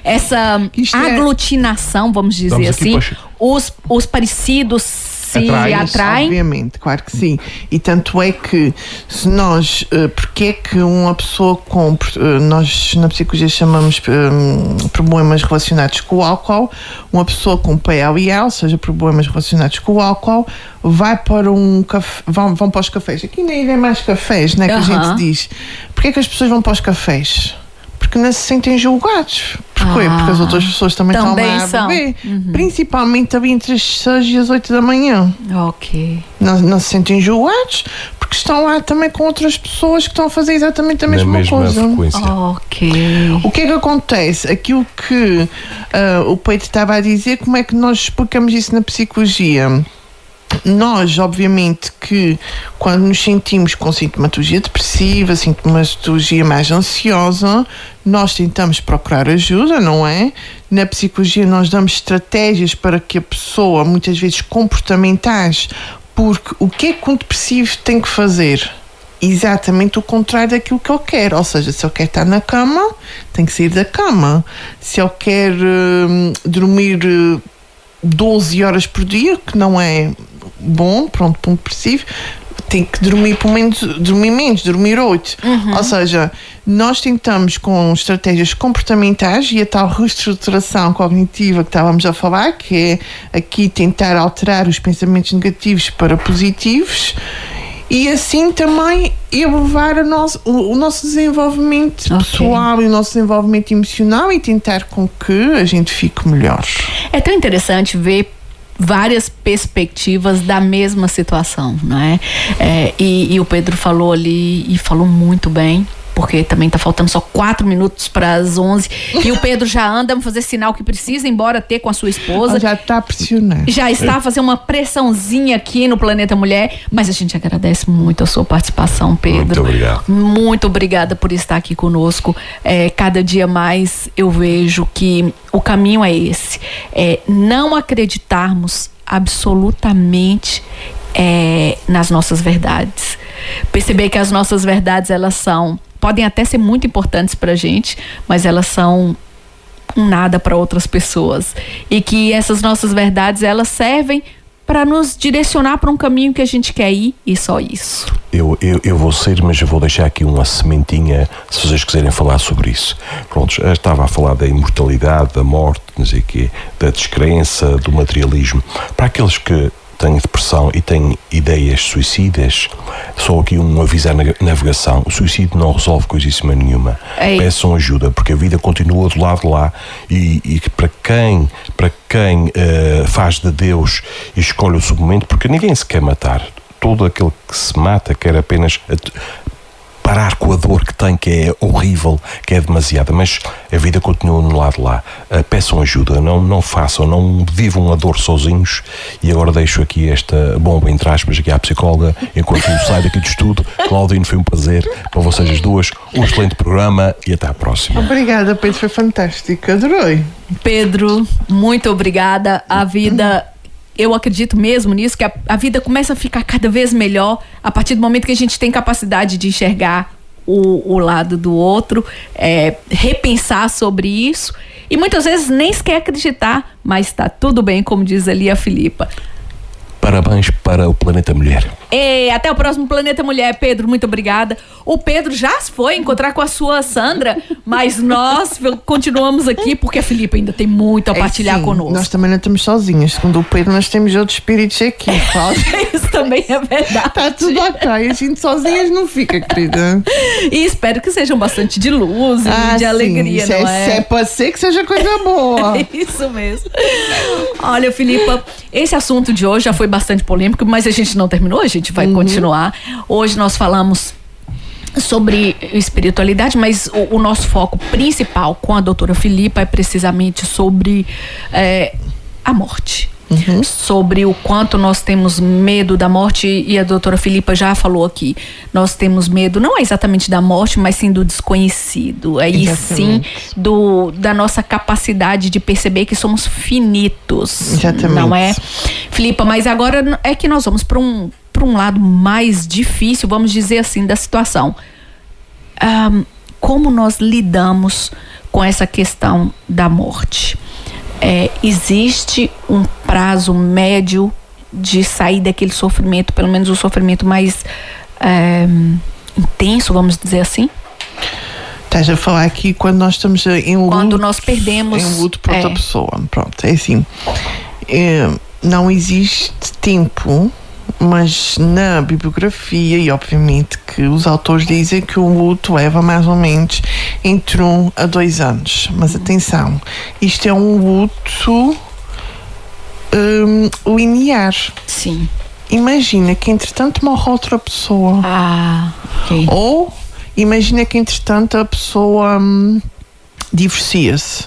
Essa aglutinação, vamos dizer assim, os parecidos se atraem. Obviamente, claro que sim. E tanto é que se nós, porque é que uma pessoa com, nós na psicologia chamamos problemas relacionados com o álcool, uma pessoa com PLL, ou seja, problemas relacionados com o álcool, vai para um café, vão para os cafés. Aqui nem é mais cafés, né, que a gente diz. Porque é que as pessoas vão para os cafés? Porque não se sentem julgados. Porquê? Porque as outras pessoas também estão lá a beber. Principalmente ali entre as 6 e as 8 da manhã. Ok. Não se sentem julgados porque estão lá também com outras pessoas que estão a fazer exatamente a mesma coisa. Frequência. Ok. O que é que acontece? Aquilo que o Pedro estava a dizer, como é que nós explicamos isso na psicologia? Nós, obviamente, que quando nos sentimos com sintomatologia depressiva, sintomatologia mais ansiosa, nós tentamos procurar ajuda, não é? Na psicologia nós damos estratégias para que a pessoa, muitas vezes comportamentais, porque o que é que um depressivo tem que fazer? Exatamente o contrário daquilo que ele quer. Ou seja, se ele quer estar na cama, tem que sair da cama. Se ele quer dormir 12 horas por dia, que não é bom, pronto, para um depressivo, tem que dormir pelo menos, dormir 8. Ou seja, nós tentamos com estratégias comportamentais e a tal reestruturação cognitiva que estávamos a falar, que é aqui tentar alterar os pensamentos negativos para positivos e assim também elevar o nosso desenvolvimento pessoal e o nosso desenvolvimento emocional e tentar com que a gente fique melhor. É tão interessante ver várias perspectivas da mesma situação, não é? E o Pedro falou ali e falou muito bem, porque também tá faltando só 4 minutos para as 11 e o Pedro já anda a fazer sinal que precisa embora ter com a sua esposa. Já está a pressionar. Já está a fazer uma pressãozinha aqui no Planeta Mulher, mas a gente agradece muito a sua participação, Pedro. Muito obrigado. Muito obrigada por estar aqui conosco. Cada dia mais eu vejo que o caminho é esse. Não acreditarmos absolutamente nas nossas verdades. Perceber que as nossas verdades, elas podem até ser muito importantes pra gente, mas elas são um nada para outras pessoas. E que essas nossas verdades, elas servem para nos direcionar para um caminho que a gente quer ir, e só isso. Eu vou sair, mas eu vou deixar aqui uma sementinha, se vocês quiserem falar sobre isso. Pronto, eu estava a falar da imortalidade, da morte, não sei o quê, da descrença, do materialismo. Para aqueles que têm depressão e têm ideias suicidas, só aqui um aviso à navegação: o suicídio não resolve coisíssima nenhuma. Peçam ajuda, porque a vida continua do lado de lá e para quem faz de Deus e escolhe o seu momento, porque ninguém se quer matar. Todo aquele que se mata quer apenas parar lidar com a dor que tem, que é horrível, que é demasiada, mas a vida continua no lado de lá. Peçam ajuda, não façam, não vivam a dor sozinhos. E agora deixo aqui esta bomba, entre aspas, aqui à psicóloga, enquanto eu saio daqui do estudo. Claudine, foi um prazer para vocês as duas, um excelente programa e até à próxima. Obrigada, Pedro, foi fantástico, adorei. Pedro, muito obrigada. A vida, eu acredito mesmo nisso, que a vida começa a ficar cada vez melhor a partir do momento que a gente tem capacidade de enxergar o lado do outro, repensar sobre isso e muitas vezes nem sequer acreditar, mas está tudo bem, como diz ali a Filipa. Parabéns para o Planeta Mulher. Até o próximo Planeta Mulher, Pedro, muito obrigada. O Pedro já foi encontrar com a sua Sandra, mas nós continuamos aqui porque a Filipa ainda tem muito a partilhar conosco. Nós também não estamos sozinhas. Segundo o Pedro, nós temos outros espíritos aqui. Isso também é verdade. Está tudo ok. A gente sozinhas não fica, querida. E espero que sejam bastante de luz e de alegria, não é? Se é para ser, que seja coisa boa. Isso mesmo. Olha, Filipa, esse assunto de hoje já foi bastante polêmico, mas a gente não terminou, a gente vai continuar. Hoje nós falamos sobre espiritualidade, mas o nosso foco principal com a doutora Filipa é precisamente sobre a morte. Sobre o quanto nós temos medo da morte, e a doutora Filipa já falou aqui, nós temos medo não exatamente da morte, mas sim do desconhecido, aí sim da nossa capacidade de perceber que somos finitos. Exatamente. Não é, Filipa? Mas agora é que nós vamos para um lado mais difícil, vamos dizer assim, da situação. Como nós lidamos com essa questão da morte? Existe um prazo médio de sair daquele sofrimento, pelo menos o sofrimento mais intenso, vamos dizer assim? Estás a falar aqui quando nós estamos em luto. Quando nós perdemos. Em luto por outra pessoa. Pronto, é assim. Não existe tempo, mas na bibliografia, e obviamente que os autores dizem que o luto leva mais ou menos entre 1 a 2 anos. Mas atenção, isto é um luto linear. Sim. Imagina que entretanto morre outra pessoa. Ok. Ou imagina que entretanto a pessoa divorcia-se.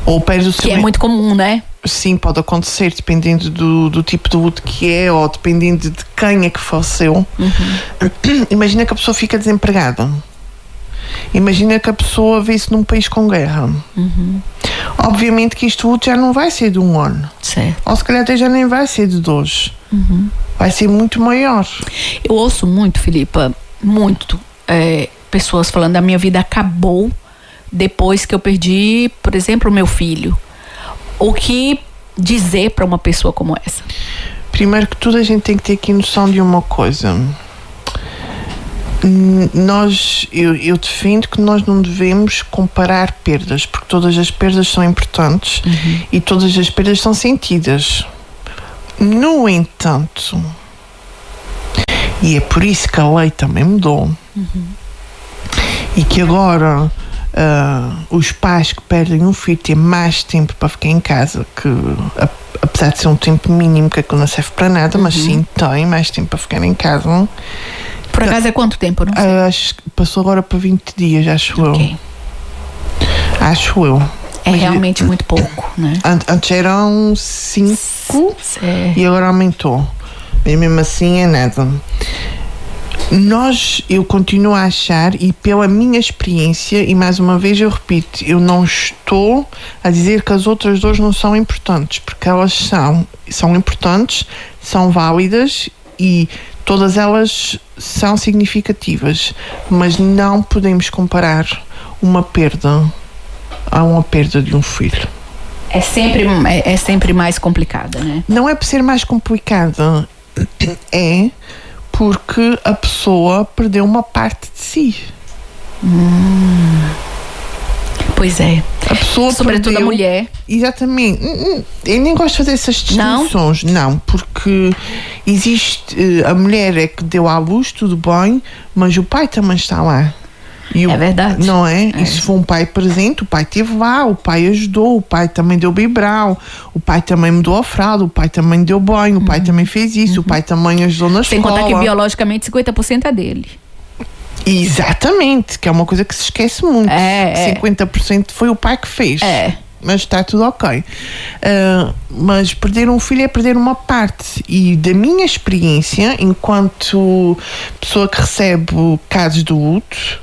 Ou perde o seu... Que é muito comum, né? Sim, pode acontecer, dependendo do tipo de luto que é, ou dependendo de quem é que faleceu. Imagina que a pessoa fica desempregada. Imagina que a pessoa vê-se num país com guerra. Obviamente que este luto já não vai ser de 1 ano. Certo. Ou se calhar até já nem vai ser de 2. Vai ser muito maior. Eu ouço muito, Filipa, muito, pessoas falando: a minha vida acabou depois que eu perdi, por exemplo, o meu filho. O que dizer para uma pessoa como essa? Primeiro que tudo, a gente tem que ter aqui noção de uma coisa. Eu defendo que nós não devemos comparar perdas, porque todas as perdas são importantes e todas as perdas são sentidas. No entanto, e é por isso que a lei também mudou, e que agora os pais que perdem um filho têm mais tempo para ficar em casa, que apesar de ser um tempo mínimo, que não serve para nada, mas sim tem mais tempo para ficar em casa. Por acaso é quanto tempo? Não sei. Acho que passou agora para 20 dias, acho eu. Acho eu. É realmente muito pouco, né? Antes eram 5 e agora aumentou. Mas mesmo assim é nada. Eu continuo a achar, e pela minha experiência, e mais uma vez eu repito, eu não estou a dizer que as outras dores não são importantes, porque elas são importantes, são válidas e todas elas são significativas, mas não podemos comparar uma perda a uma perda de um filho. É sempre mais complicada, né? Não é por ser mais complicada, é porque a pessoa perdeu uma parte de si. Pois é. A pessoa sobretudo perdeu, a mulher. Exatamente. Eu nem gosto de fazer essas distinções. Não, porque existe... A mulher é que deu à luz, tudo bem, mas o pai também está lá. É verdade. Não é? E se for um pai presente, o pai esteve lá, o pai ajudou, o pai também deu biberal, o pai também mudou a fralda, o pai também deu banho, o pai também fez isso, o pai também ajudou na escola. Sem contar que biologicamente 50% é dele. Exatamente, que é uma coisa que se esquece muito. 50% foi o pai que fez. Mas está tudo ok. Mas perder um filho é perder uma parte. E da minha experiência, enquanto pessoa que recebe casos de luto,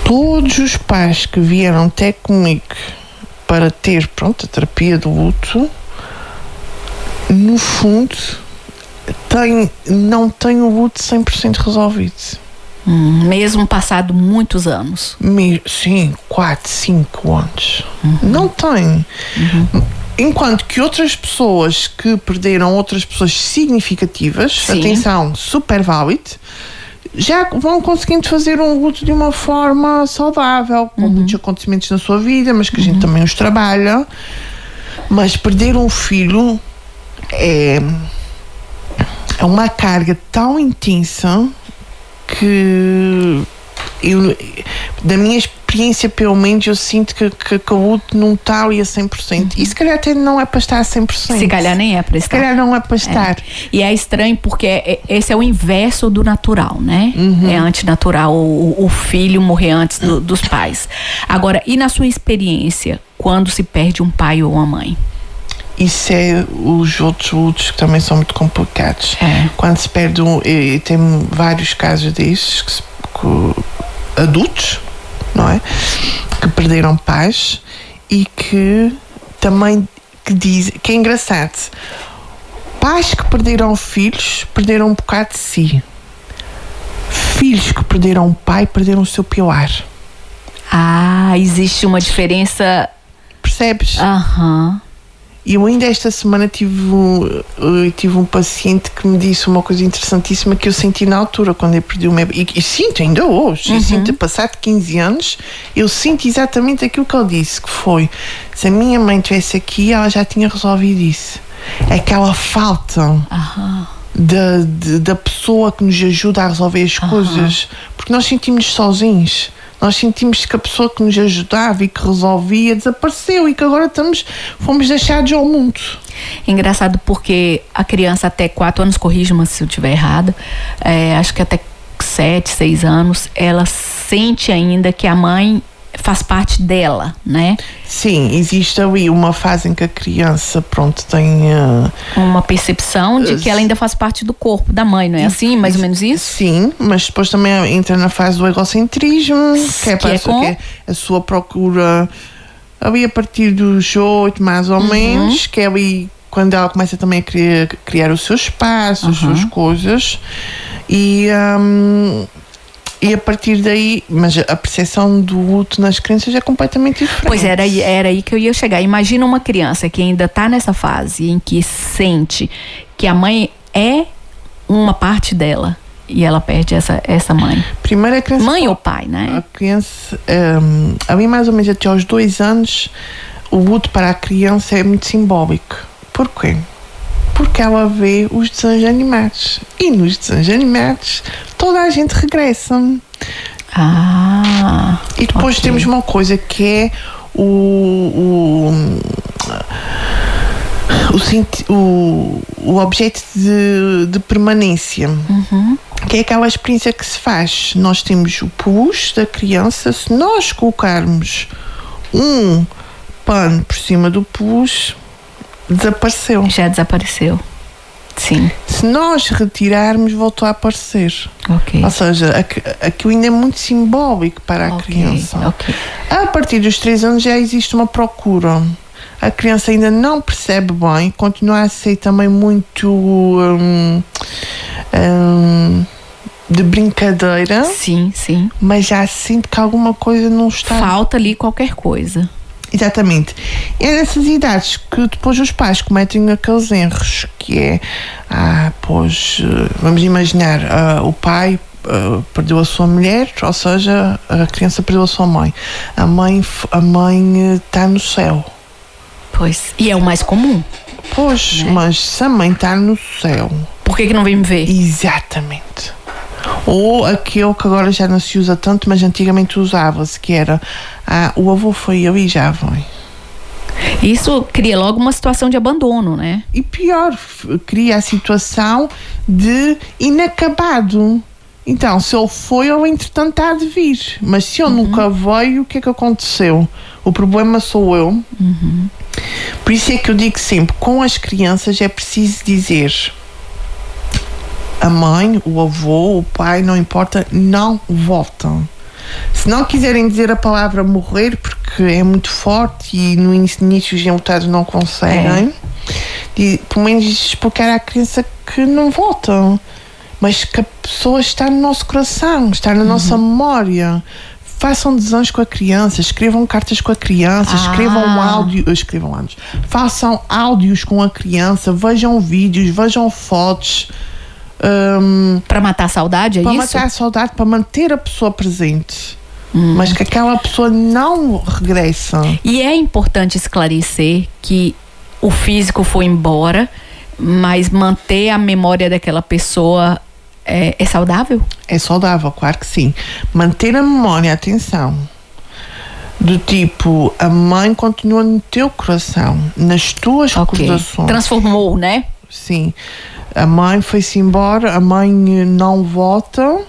todos os pais que vieram até comigo para ter, a terapia do luto, no fundo, não têm o luto 100% resolvido. Mesmo passado muitos anos. Sim, 4, 5 anos. Não tem. Enquanto que outras pessoas que perderam outras pessoas significativas, atenção, super válido, já vão conseguindo fazer um luto de uma forma saudável, com muitos acontecimentos na sua vida, mas que a gente também os trabalha. Mas perder um filho é uma carga tão intensa que da minha experiência, pelo menos, eu sinto que o luto não está ali a 100%. E se calhar até não é para estar a 100%. Se calhar nem é para estar. Se calhar não é para estar. E é estranho porque esse é o inverso do natural, né? É antinatural o filho morrer antes dos pais. Agora, e na sua experiência, quando se perde um pai ou uma mãe? Isso é os outros lutos que também são muito complicados. Quando se perde e tem vários casos desses adultos, não é? Que perderam pais e que também que é engraçado. Pais que perderam filhos perderam um bocado de si. Filhos que perderam pai perderam o seu pilar. Existe uma diferença. Percebes? E eu ainda esta semana tive um paciente que me disse uma coisa interessantíssima que eu senti na altura, quando eu perdi o meu... E sinto ainda hoje, sinto, passado 15 anos, eu sinto exatamente aquilo que ele disse, que foi, se a minha mãe estivesse aqui, ela já tinha resolvido isso. Aquela falta da pessoa que nos ajuda a resolver as coisas, porque nós sentimos sozinhos. Nós sentimos que a pessoa que nos ajudava e que resolvia desapareceu e que agora fomos deixados ao mundo. Engraçado porque a criança até 4 anos, corrija-me se eu estiver errada, acho que até 7, 6 anos, ela sente ainda que a mãe faz parte dela, né? Sim, existe ali uma fase em que a criança, tem... uma percepção de que ela ainda faz parte do corpo da mãe, não é assim? Mais ou menos isso? Sim, mas depois também entra na fase do egocentrismo, que é a sua procura ali a partir dos 8, mais ou menos, que é ali quando ela começa também a criar o seu espaço, as suas coisas, e a partir daí, mas a percepção do luto nas crianças é completamente diferente. Pois era aí que eu ia chegar. Imagina uma criança que ainda está nessa fase em que sente que a mãe é uma parte dela e ela perde essa mãe. Primeiro a criança... Mãe ou pai, né? A criança, ali mais ou menos até aos 2 anos, o luto para a criança é muito simbólico. Por quê? Porque ela vê os desenhos animados. E nos desenhos animados toda a gente regressa. E depois temos uma coisa que é o objeto de permanência. Que é aquela experiência que se faz. Nós temos o peluche da criança. Se nós colocarmos um pano por cima do peluche, desapareceu. Já desapareceu. Sim. Se nós retirarmos, voltou a aparecer. Ou seja, aquilo ainda é muito simbólico para a criança. A partir dos 3 anos já existe uma procura. A criança ainda não percebe bem, continua a ser também muito de brincadeira. Sim. Mas já sente que alguma coisa não está... Falta ali qualquer coisa. Exatamente. É nessas idades que depois os pais cometem aqueles erros, que é, vamos imaginar, o pai perdeu a sua mulher, ou seja, a criança perdeu a sua mãe. A mãe está no céu. Pois, e é o mais comum. Pois, né? Mas se a mãe está no céu... Por que não vem me ver? Exatamente. Ou aquele que agora já não se usa tanto, mas antigamente usava-se, que era o avô foi ali e já vem. Isso cria logo uma situação de abandono, né? E pior, cria a situação de inacabado. Então, se ele foi, ele entretanto há de vir. Mas se eu nunca veio, o que é que aconteceu? O problema sou eu. Por isso é que eu digo sempre, com as crianças é preciso dizer: a mãe, o avô, o pai, não importa, não voltam. Se não quiserem dizer a palavra morrer, porque é muito forte e no início os enlutados não conseguem, pelo menos explicar à criança que não voltam, mas que a pessoa está no nosso coração, está na nossa memória. Façam desenhos com a criança, escrevam cartas com a criança, escrevam áudios, façam áudios com a criança, vejam vídeos, vejam fotos. Para matar a saudade, para isso? Para matar a saudade, para manter a pessoa presente. Mas que aquela pessoa não regressa. E é importante esclarecer que o físico foi embora, mas manter a memória daquela pessoa é saudável? É saudável, claro que sim. Manter a memória, atenção, do tipo, a mãe continua no teu coração, nas tuas recordações. Transformou, né? Sim. A mãe foi-se embora, a mãe não volta,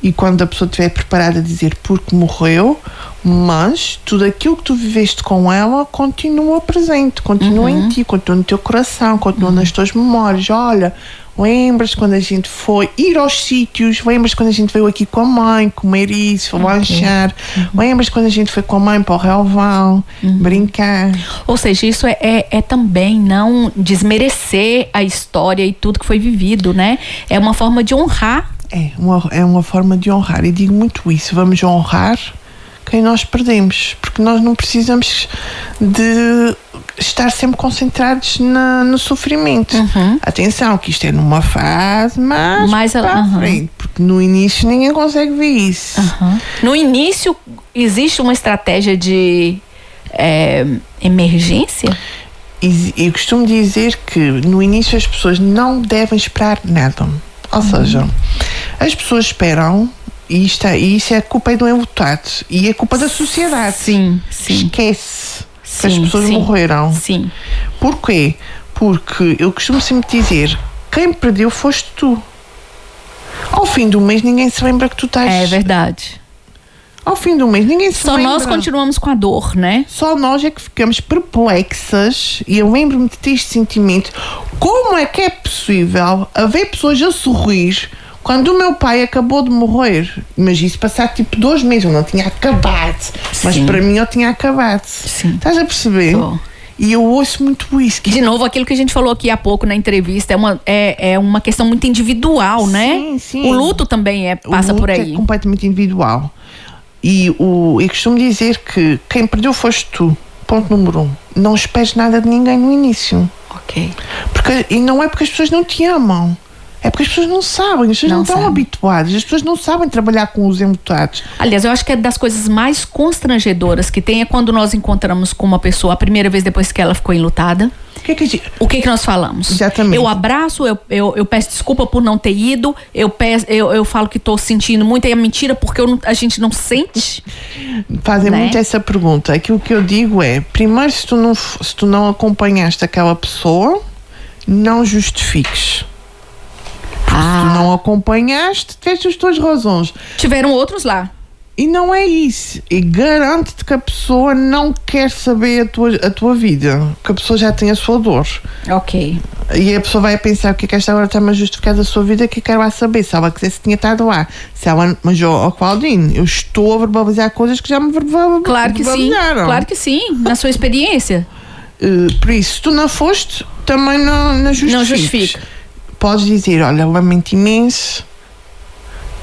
e quando a pessoa estiver preparada a dizer porque morreu, mas tudo aquilo que tu viveste com ela continua presente, continua em ti, continua no teu coração, continua nas tuas memórias. Olha, lembras quando a gente foi ir aos sítios, lembras quando a gente veio aqui com a mãe comer isso, lanchar, lembras quando a gente foi com a mãe para o relvão, brincar. Ou seja, isso é também não desmerecer a história e tudo que foi vivido, né? É uma forma de honrar. É uma forma de honrar, e digo muito isso, vamos honrar quem nós perdemos, porque nós não precisamos de estar sempre concentrados no sofrimento. Atenção, que isto é numa fase mais para a frente, porque no início ninguém consegue ver isso. No início existe uma estratégia de emergência? Eu costumo dizer que no início as pessoas não devem esperar nada. Ou seja, as pessoas esperam, e isso é culpa do enlutado e é culpa da sociedade. Sim. Esquece que as pessoas morreram. Sim. Porquê? Porque eu costumo sempre dizer: quem perdeu foste tu. Ao fim do mês ninguém se lembra que tu estás. É verdade. Ao fim do mês ninguém se lembra. Só nós continuamos com a dor, né? Só nós é que ficamos perplexas, e eu lembro-me de ter este sentimento: como é que é possível haver pessoas a sorrir quando o meu pai acabou de morrer? Mas isso passar tipo 2 meses, eu não tinha acabado. Mas para mim eu tinha acabado. Sim. Estás a perceber? E eu ouço muito isso. De novo, aquilo que a gente falou aqui há pouco na entrevista, é uma questão muito individual, né? Sim. O luto também passa por aí. É completamente individual. E eu costumo dizer que quem perdeu foste tu. Ponto número 1. Não esperes nada de ninguém no início. Ok. E não é porque as pessoas não te amam. É porque as pessoas não sabem, as pessoas não estão habituadas, as pessoas não sabem trabalhar com os enlutados. Aliás, eu acho que é das coisas mais constrangedoras que tem é quando nós encontramos com uma pessoa a primeira vez depois que ela ficou enlutada. O que nós falamos? Exatamente. Eu abraço, eu peço desculpa por não ter ido, eu falo que estou sentindo muito, é mentira porque a gente não sente. Fazem muito essa pergunta. Aquilo que eu digo é: primeiro, se tu não acompanhaste aquela pessoa, não justifiques. Se tu não acompanhaste, tiveste as tuas razões. Tiveram outros lá. E não é isso. E garante-te que a pessoa não quer saber a tua vida. Que a pessoa já tem a sua dor. Ok. E a pessoa vai pensar: o que é que esta agora está-me a justificar da sua vida? O que é que ela vai saber? Se ela quisesse, tinha estado lá. Mas, Claudine, eu estou a verbalizar coisas que já me verbalizaram. Claro que sim. Na sua experiência. Por isso, se tu não foste, também não justifiques. Não justifica. Podes dizer: olha, lamento imenso.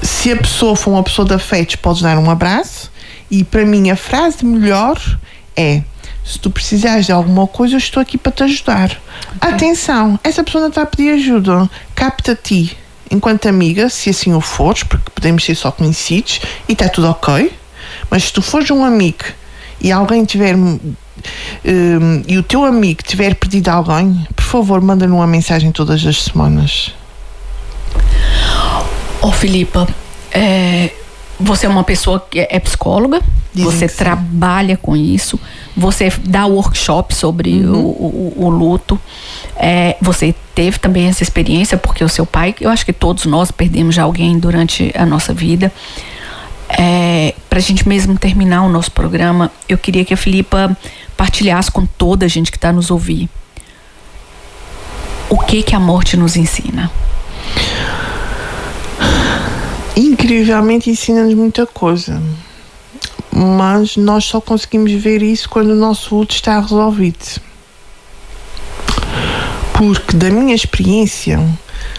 Se a pessoa for uma pessoa de afetos, podes dar um abraço. E para mim a frase melhor é: se tu precisares de alguma coisa, eu estou aqui para te ajudar. Atenção, essa pessoa não está a pedir ajuda. Capta a ti enquanto amiga, se assim o fores, porque podemos ser só conhecidos e está tudo ok. Mas se tu fores um amigo e alguém tiver e o teu amigo tiver perdido alguém, por favor, manda-lhe uma mensagem todas as semanas. Filipa, você é uma pessoa que é psicóloga? Dizem você que sim. trabalha com isso, você dá workshop sobre o luto. Você teve também essa experiência, porque o seu pai, eu acho que todos nós perdemos já alguém durante a nossa vida. Pra gente mesmo terminar o nosso programa, eu queria que a Filipa partilhasse com toda a gente que está nos ouvindo o que a morte nos ensina. Incrivelmente ensina-nos muita coisa, mas nós só conseguimos ver isso quando o nosso luto está resolvido. Porque da minha experiência,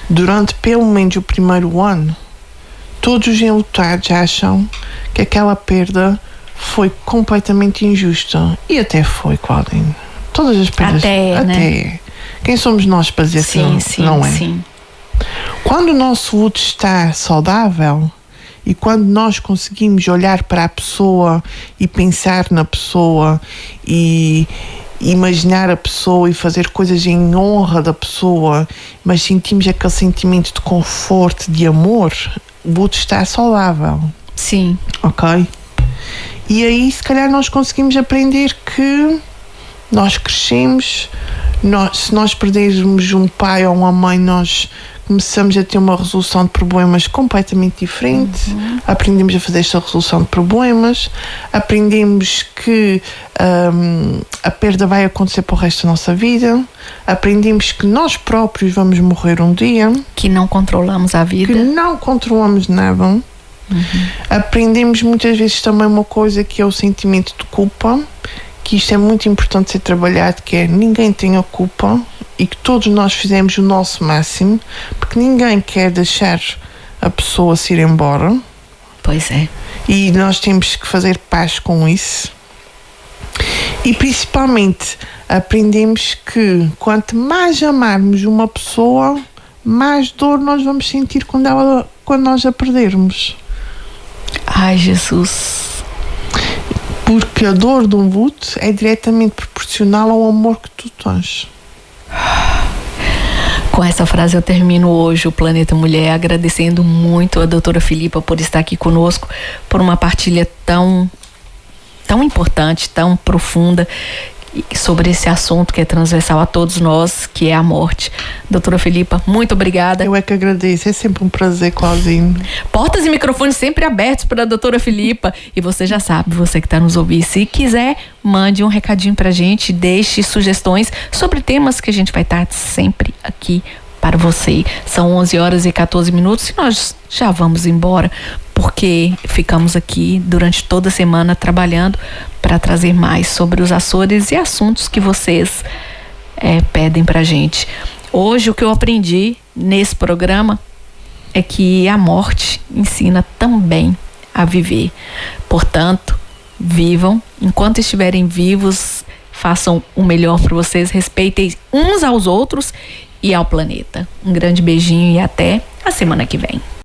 durante pelo menos o primeiro ano, todos os enlutados acham que aquela perda foi completamente injusta. E até foi, Claudine. Todas as perdas. Até né? Quem somos nós para dizer que não é? Sim. Quando o nosso luto está saudável e quando nós conseguimos olhar para a pessoa e pensar na pessoa e imaginar a pessoa e fazer coisas em honra da pessoa, mas sentimos aquele sentimento de conforto, de amor, o luto está saudável. Sim. Ok? E aí, se calhar, nós conseguimos aprender que nós crescemos, se nós perdermos um pai ou uma mãe, nós começamos a ter uma resolução de problemas completamente diferente. Aprendemos a fazer esta resolução de problemas, aprendemos que a perda vai acontecer para o resto da nossa vida, aprendemos que nós próprios vamos morrer um dia, que não controlamos a vida, que não controlamos nada. Aprendemos muitas vezes também uma coisa que é o sentimento de culpa, que isto é muito importante ser trabalhado, que é ninguém tem a culpa e que todos nós fizemos o nosso máximo, porque ninguém quer deixar a pessoa se ir embora. Pois é. E nós temos que fazer paz com isso. E principalmente aprendemos que quanto mais amarmos uma pessoa, mais dor nós vamos sentir quando nós a perdermos. Ai, Jesus. Porque a dor de um luto é diretamente proporcional ao amor que tu tens. Com essa frase eu termino hoje o Planeta Mulher, agradecendo muito a doutora Filipa por estar aqui conosco, por uma partilha tão importante, tão profunda sobre esse assunto que é transversal a todos nós, que é a morte. Doutora Filipa, muito obrigada. Eu é que agradeço, é sempre um prazer, Claudine. Portas e microfones sempre abertos para a doutora Filipa. E você já sabe, você que está nos ouvindo, se quiser, mande um recadinho pra gente, deixe sugestões sobre temas que a gente vai estar sempre aqui para você. São 11h14 e nós já vamos embora, porque ficamos aqui durante toda a semana trabalhando para trazer mais sobre os Açores e assuntos que vocês pedem pra gente. Hoje o que eu aprendi nesse programa é que a morte ensina também a viver. Portanto, vivam, enquanto estiverem vivos, façam o melhor para vocês, respeitem uns aos outros e ao planeta. Um grande beijinho e até a semana que vem.